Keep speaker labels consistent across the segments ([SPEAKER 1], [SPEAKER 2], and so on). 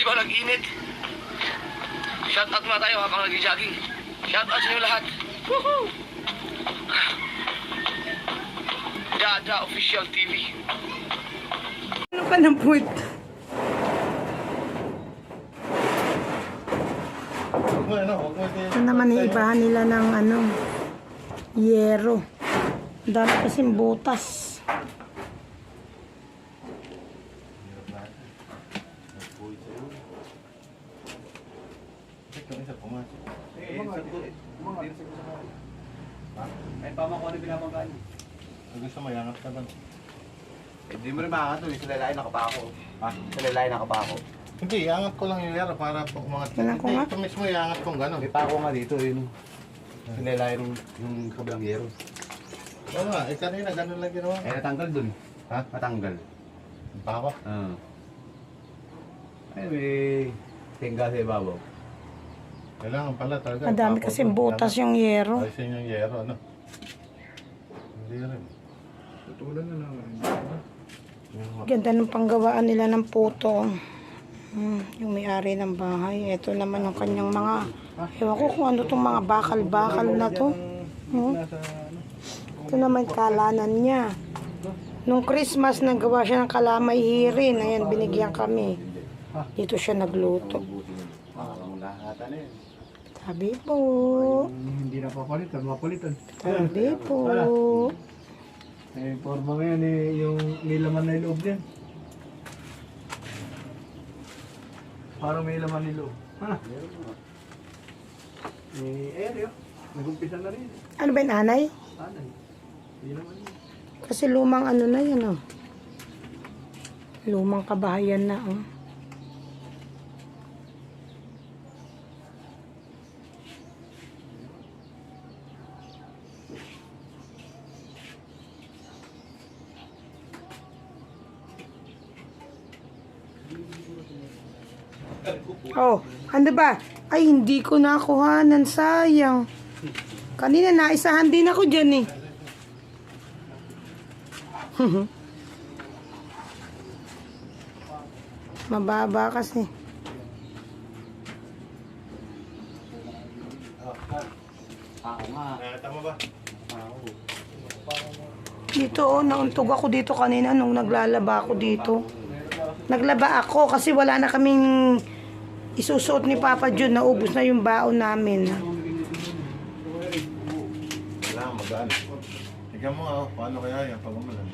[SPEAKER 1] di ba nag-init? Shout out muna tayo habang nag-jogging. Shout out sa inyo lahat. Woohoo! Dada Official TV.
[SPEAKER 2] Ano ka ng puwit? Ito naman iibahan nila ng ano, yero. Dami kasing butas.
[SPEAKER 3] Ay, pamako na pinapangkaan.
[SPEAKER 4] Gusto mo, yangat ka doon.
[SPEAKER 3] Hindi mo rin makakatun. Sa lalaki nakapako. Ha? Sa lalaki nakapako.
[SPEAKER 4] Hindi, yangat ko lang yung yero para umangat.
[SPEAKER 2] Wala ko
[SPEAKER 4] Hindi,
[SPEAKER 2] nga.
[SPEAKER 4] ito mismo yangat kong gano'n.
[SPEAKER 3] May pako nga dito. Yun. Sa lalaki yung kabilang yero.
[SPEAKER 4] Oo nga, kanina gano'n lang ginawa.
[SPEAKER 3] Eh, natanggal dun.
[SPEAKER 4] Ha?
[SPEAKER 3] Natanggal.
[SPEAKER 4] Pa ako?
[SPEAKER 3] Ay, may tingga sa ibabaw.
[SPEAKER 4] Kailangan pala talaga.
[SPEAKER 2] Madami kasing butas yung yero.
[SPEAKER 4] Ayusin yung yero, ano? Hindi rin.
[SPEAKER 3] Tutulan na lang.
[SPEAKER 2] Ganda ng panggawaan nila ng puto. Yung may-ari ng bahay. Ito naman yung kanyang mga, ewan ko kung ano itong mga bakal-bakal na to. Ito naman kalanan niya. Nung Christmas, naggawa siya ng kalamay hirin. Ayan, binigyan kami. Dito siya nagluto.
[SPEAKER 3] Ang lahatan na yun.
[SPEAKER 2] Sabi po.
[SPEAKER 3] Hindi na papalitan. Mapalitan.
[SPEAKER 2] Sabi po.
[SPEAKER 3] Eh, forma ngayon eh, yung nilaman na yung loob niyan. Parang may laman ng loob. Ha? May air nag-umpisa na rin.
[SPEAKER 2] Ano ba yung anay?
[SPEAKER 3] Anay. Hindi naman yun.
[SPEAKER 2] Kasi lumang ano na yan, oh. Lumang kabahayan na, oh. Oh, ano ba? Ay, hindi ko nakuhanan. Sayang. Kanina naisahan din ako dyan eh. Mababa kasi.
[SPEAKER 3] Ako nga.
[SPEAKER 4] Tama ba?
[SPEAKER 2] Dito oh, nauntog ako dito kanina nung naglalaba ako dito. Naglaba ako kasi wala na kaming isusuot ni Papa Jun. Naubos na yung baon namin.
[SPEAKER 4] Kailangan magaan. Tignan mo nga, paano kaya yan pag umulan?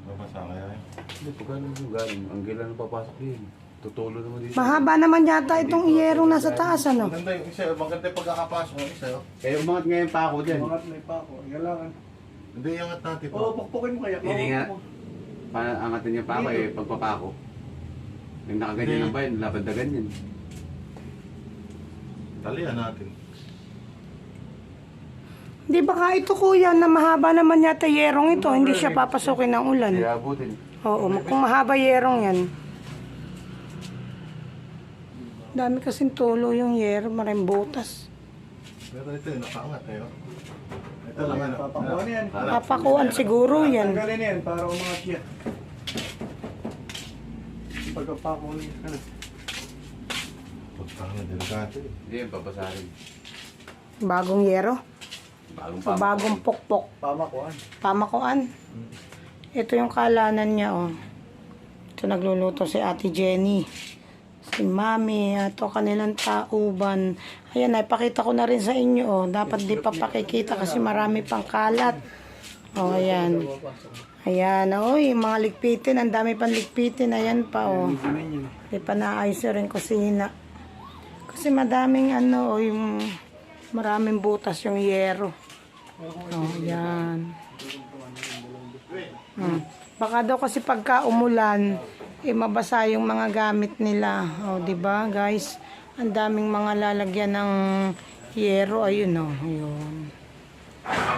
[SPEAKER 4] Babasa kaya yan?
[SPEAKER 3] Hindi, pag ganun yung galing, ang gila na papasok yun. Tutulo naman dito.
[SPEAKER 2] Mahaba naman yata itong iyerong nasa taas, ano?
[SPEAKER 4] Maganda yung isa, maganda yung pagkakapasok ng isa.
[SPEAKER 3] Kaya umangat ngayon pa ako dyan.
[SPEAKER 5] Umangat na yung pako. Kailangan.
[SPEAKER 4] Hindi, yangat natin pa.
[SPEAKER 5] Oo, pukpukin mo kaya.
[SPEAKER 3] Hindi nga. Angatin niya pa ako eh, pagpapako. Yung nakaganyan
[SPEAKER 4] Hindi.
[SPEAKER 3] ng bayan, labad na ganyan.
[SPEAKER 4] Talian natin.
[SPEAKER 2] Di ba ka ito kuya na mahaba naman yata yerong ito, hindi siya papasukin ng ulan.
[SPEAKER 3] Kaya abutin.
[SPEAKER 2] Oo, kung mahaba yerong yan. Dami kasing tulo yung yero, maraming butas.
[SPEAKER 4] Pero ito yung nakaangat eh. Ito lang ano.
[SPEAKER 5] Papakuan yan.
[SPEAKER 2] Papakuan siguro yan.
[SPEAKER 5] Tanggalin yan para umangat siya. Pagkapako niya. Ano?
[SPEAKER 4] Pagkakang na delikado eh.
[SPEAKER 3] Hindi yan, papasarin.
[SPEAKER 2] Bagong yero.
[SPEAKER 3] Bagong
[SPEAKER 2] O bagong pokpok.
[SPEAKER 5] Pamakuan.
[SPEAKER 2] Pamakuan. Ito yung kalanan niya, oh. Ito nagluluto si Ate Jenny. Si Mami, ito kanilang tauban. Ayan, ipakita ko na rin sa inyo, oh. Dapat di pa pakikita kasi marami pang kalat. Oh, ayan. Ayan, oh, yung mga ligpitin. Ang dami pang ligpitin. Ayan pa, oh. Di pa naayos rin kusina. Kasi madaming ano, oh, yung maraming butas yung yero. Oh, ayan. Baka daw kasi pagka umulan, eh mabasa yung mga gamit nila. Oh, 'di ba, guys? Ang daming mga lalagyan ng yero, ayun oh, ayun.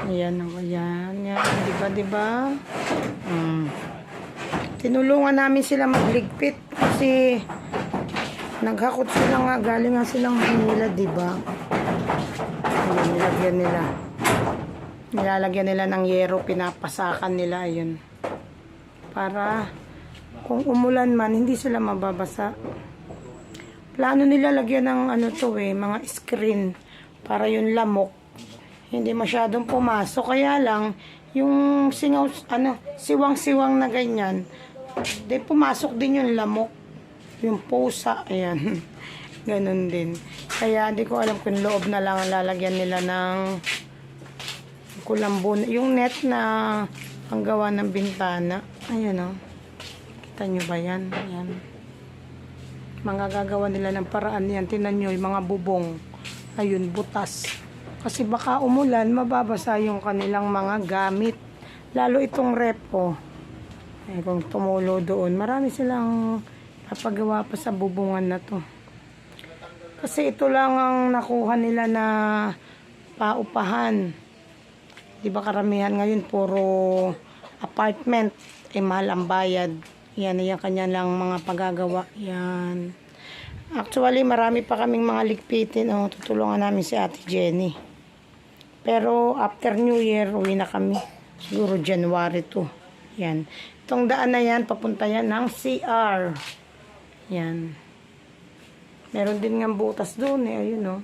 [SPEAKER 2] Ayan oh, ayan, yan, 'di ba? Tinulungan namin sila magligpit kasi naghakot sila nga, galing nga silang Manila, 'di ba? Ayun, nilagyan nila. Nilalagyan nila ng yero, pinapasakan nila, ayun. Para Kung umulan man, hindi sila mababasa. Plano nila lagyan ng ano to mga screen para yung lamok hindi masyadong pumasok. Kaya lang, yung singaw, siwang-siwang na ganyan, di pumasok din yung lamok. Yung pusa, ayan. Ganon din. Kaya di ko alam kung loob na lang ang lalagyan nila ng kulambo. Yung net na ang gawa ng bintana. Ayan o. Kita nyo ba yan? Ayan. Mga gagawa nila ng paraan yan. Tinan nyo yung mga bubong. Ayun, butas. Kasi baka umulan, mababasa yung kanilang mga gamit. Lalo itong repo. Eh, kung tumulo doon, marami silang papagawa pa sa bubungan na to. Kasi ito lang ang nakuha nila na paupahan. Di ba karamihan ngayon puro apartment. Eh, mahal ang bayad. Yan, yan kanya lang mga pagagawa. Yan. Actually, marami pa kaming mga ligpitin. Oh, tutulungan namin si Ate Jenny. Pero after New Year, uwi na kami. Siguro January 2. Yan. Itong daan na yan, papunta yan ng CR. Yan. Meron din nga butas doon eh. Ayun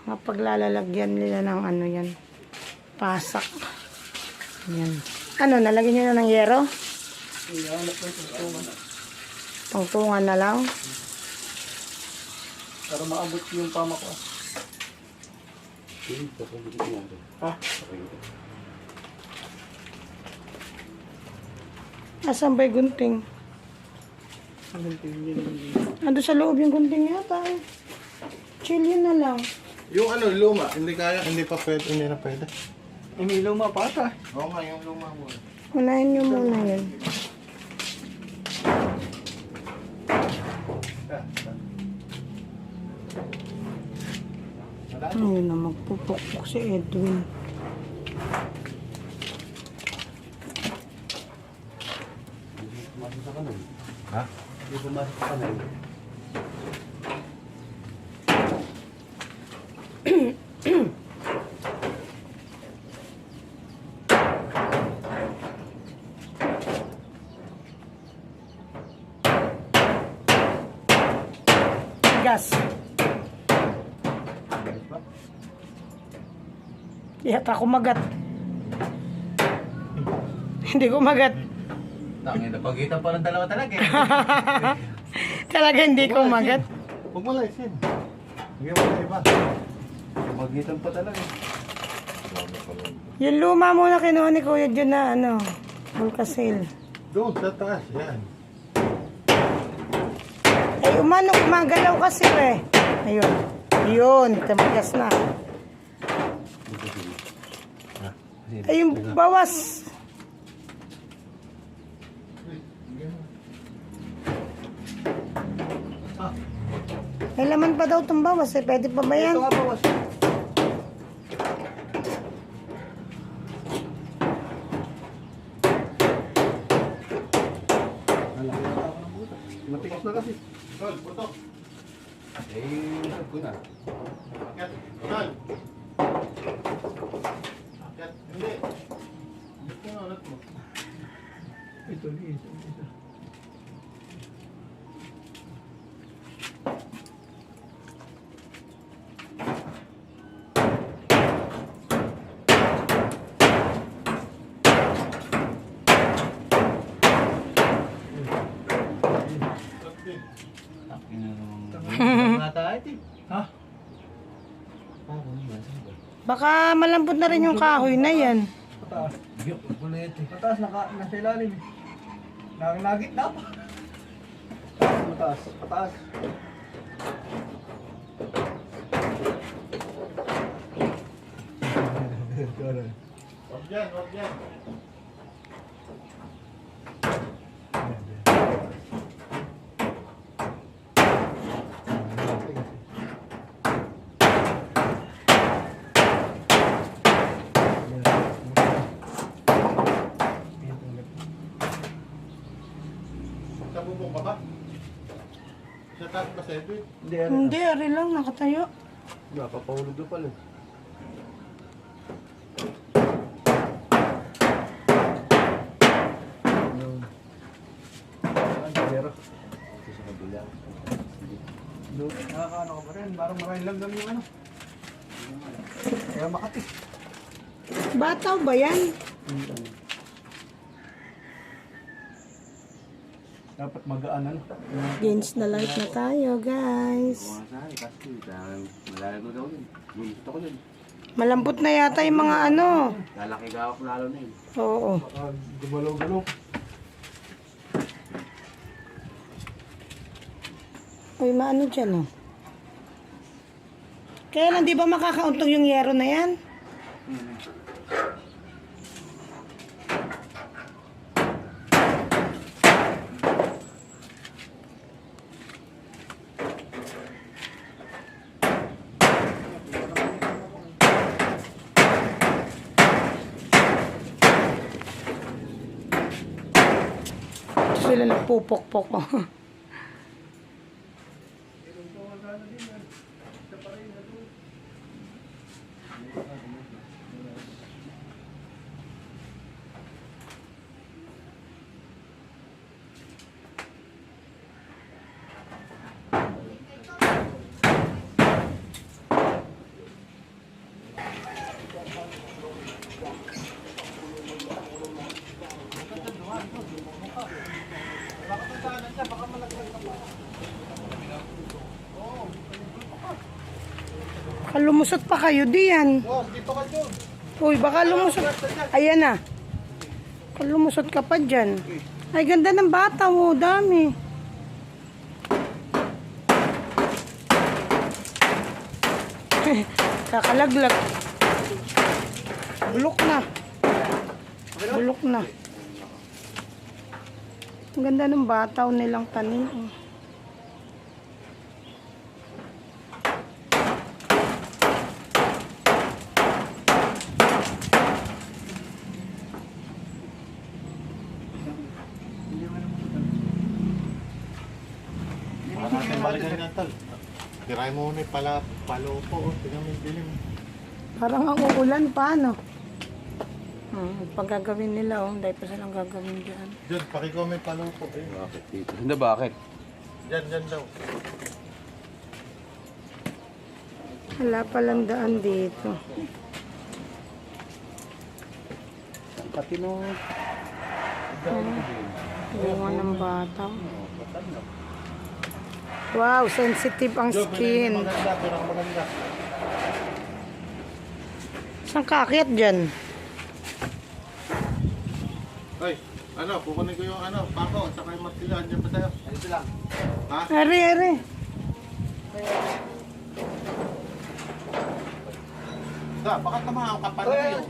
[SPEAKER 2] Mga paglalalagyan nila ng ano yan. Pasak. Yan. Ano, nalagyan nyo na ng yero?
[SPEAKER 5] Iyahanap ko yung tungan.
[SPEAKER 2] Tungtungan na lang.
[SPEAKER 5] Para maabot yung pama ko. Ha?
[SPEAKER 2] Asan ba yung gunting? Ando sa loob yung gunting yata eh. Chill yun na lang.
[SPEAKER 4] Yung ano, luma, hindi kaya, hindi pa pwede, hindi na pwede.
[SPEAKER 5] May luma pa ata.
[SPEAKER 4] Oo nga, yung luma mo.
[SPEAKER 2] Unahin nyo muna yun. Ayun na, magpupukpuk si Edwin.
[SPEAKER 3] Ha? Hindi pumasok sa kanal.
[SPEAKER 2] Gas. Yata kumagat. Hindi kumagat.
[SPEAKER 3] Tangin na, pagitan pa ng dalawa talaga eh.
[SPEAKER 2] Talaga hindi kumagat.
[SPEAKER 4] Huwag mo laisin. Hindi mo na iba.
[SPEAKER 3] Pagitan pa talaga.
[SPEAKER 2] Yung luma muna kinuha ni Kuya dyan na Volcasil.
[SPEAKER 4] Doon, sa taas, yan.
[SPEAKER 2] Ay, umagalaw kasi Ayun. Yun, tamagas na. Ay, yung bawas. May laman pa daw itong bawas Pwede pa ba yan?
[SPEAKER 5] Ito nga bawas. Matigas na kasi.
[SPEAKER 4] Tol, putok.
[SPEAKER 3] Eh, ko na.
[SPEAKER 4] Akyat. Tol. Akyat. Hindi. Ito nga ulit mo.
[SPEAKER 5] Ito. Ha?
[SPEAKER 2] Baka malambot na rin yung kahoy na yan.
[SPEAKER 5] Pataas.
[SPEAKER 3] Bulit eh.
[SPEAKER 5] Pataas, nasa ilalim eh. Nagit na pa. Pataas. Pataas.
[SPEAKER 4] Wag yan, wag yan. Sa bubong ka ba? Sa taas ba sa Edwin?
[SPEAKER 2] Hindi, ari lang, nakatayo.
[SPEAKER 5] Napapahulog na pala.
[SPEAKER 3] Ito sa kabila.
[SPEAKER 5] Doon, nakakaano ka pa rin. Parang maraming langgam yung ano. Kaya Makati.
[SPEAKER 2] Bataw ba yan?
[SPEAKER 5] Dapat magaan ano.
[SPEAKER 2] Gains na light na tayo, guys.
[SPEAKER 3] Mga sahay, kasi malalag mo daw yun. Gusto ko yun.
[SPEAKER 2] Malambot na yata yung mga ano.
[SPEAKER 3] Lalaki gawak lalo na yun.
[SPEAKER 2] Oo.
[SPEAKER 5] Baka gumalaw-galaw.
[SPEAKER 2] Uy, maano dyan, oh. Kaya lang, di ba makakauntong yung yero na yan? Sila nagpupok-pok, oh. Baka lumusot pa kayo diyan.
[SPEAKER 5] Oh, dito ka dyan.
[SPEAKER 2] Uy, baka lumusot. Ayan na. Baka lumusot ka pa dyan. Ay, ganda ng bata mo. Dami. Kakalaglag. Bulok na. Bulok na. Ang ganda ng bataw nilang tanim. Oh.
[SPEAKER 4] Baka natin balikan ng tal. Tiray mo muna yung palo po. Tingnan mo yung dilim.
[SPEAKER 2] Parang ang uulan pa, no? Pag gagawin nila, oh. Dahil pa silang gagawin dyan.
[SPEAKER 4] Diyan, pakicomment palo po.
[SPEAKER 3] Bakit dito? Hindi bakit?
[SPEAKER 4] Diyan daw.
[SPEAKER 2] Wala palang daan dito.
[SPEAKER 3] Patinod.
[SPEAKER 2] Bunga ng bata. Wow, sensitive ang skin.
[SPEAKER 4] Maganda, pero maganda.
[SPEAKER 2] Saan kaakyat dyan?
[SPEAKER 4] Ay, ano, kukunin ko yung ano, pako, at saka yung martilyo. Andiyan pa tayo.
[SPEAKER 5] Dito lang.
[SPEAKER 4] Ha?
[SPEAKER 2] Are, are.
[SPEAKER 4] Da, baka tamahan ka pa na yun.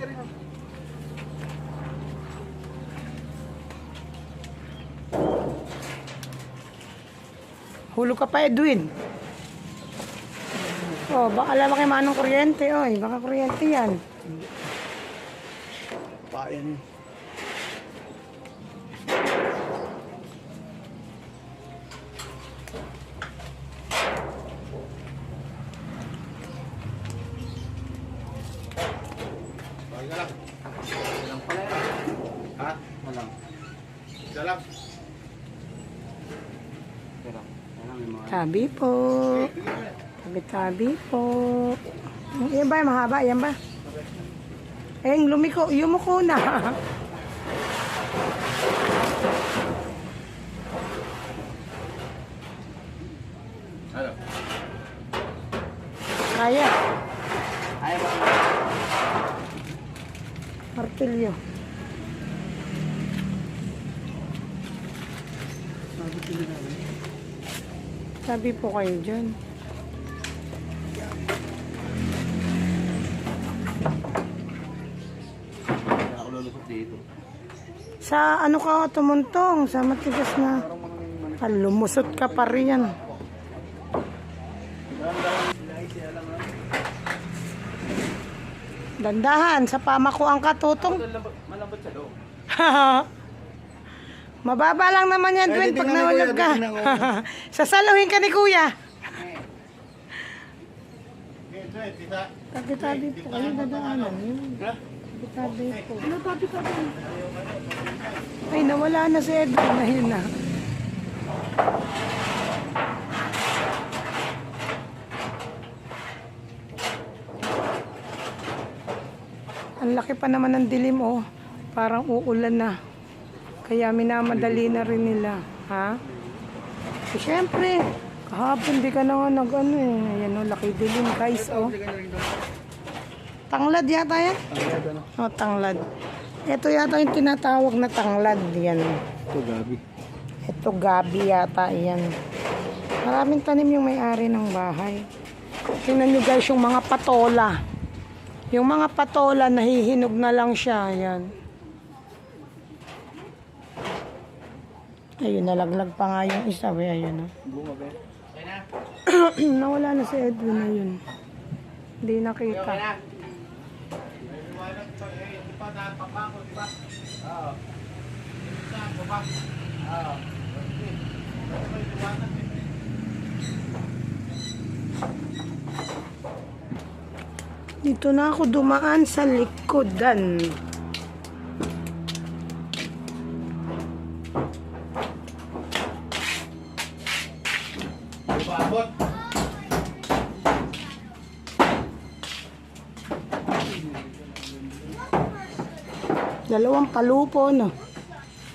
[SPEAKER 2] Hulog ka pa, Edwin. Oh, baka alam kay manong kuryente, oy. Baka kuryente yan.
[SPEAKER 5] Payan.
[SPEAKER 4] Bakit ka lang?
[SPEAKER 3] Walang pala yan.
[SPEAKER 4] Ha?
[SPEAKER 3] Walang.
[SPEAKER 4] Isa lang.
[SPEAKER 3] Pero, walang yung mga...
[SPEAKER 2] Tabi po. Tabi-tabi po. Yan ba? Mahaba? Yan ba? Eh, lumiko. Yumuko na.
[SPEAKER 4] Ano?
[SPEAKER 2] Kaya.
[SPEAKER 3] Ay, ba?
[SPEAKER 2] Martilyo. Sabi po kayo dyan.
[SPEAKER 3] Kaya ako lulusot dito.
[SPEAKER 2] Sa ano ka tumuntong? Sa matigas na. Lumusot ka pa rin yan. Dandahan, sa pamakuang katutong.
[SPEAKER 3] Malambot sa loob.
[SPEAKER 2] Mababa lang naman yan, Dwayne, pag nahulog ka. Sasaluhin ka ni Kuya.
[SPEAKER 4] Okay, tita.
[SPEAKER 2] Tabi-tabi po kayo dadaanan. Tabi-tabi po. Ano tabi-tabi? Ay, nawala na si Edwin. Ayun na. Ang laki pa naman ng dilim, oh. Parang uulan na. Kaya minamadali na rin nila. Ha? Eh, syempre, kahapon di ka na nga nag-ano eh. Ayan, oh, laki dilim, guys, oh. Tanglad yata yan? Oh, tanglad. Ito yata yung tinatawag na tanglad. Yan.
[SPEAKER 5] Ito, gabi.
[SPEAKER 2] Ito, gabi yata. Yan. Maraming tanim yung may-ari ng bahay. Tingnan nyo guys yung mga patola. Yung mga patola, nahihinog na lang siya. Ayan. Ayun, nalaglag pa nga yung isa. Ayun, oh. Nawala na si Edwin na yun. Hindi nakita. Dito na ako dumaan sa likodan. Dalawang palupo, no?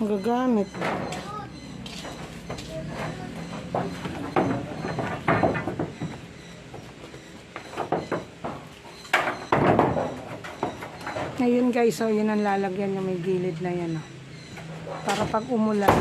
[SPEAKER 2] Magagamit. Ngayon guys, so yun ang lalagyan niya, may gilid na yan. Oh. Para pag umulan,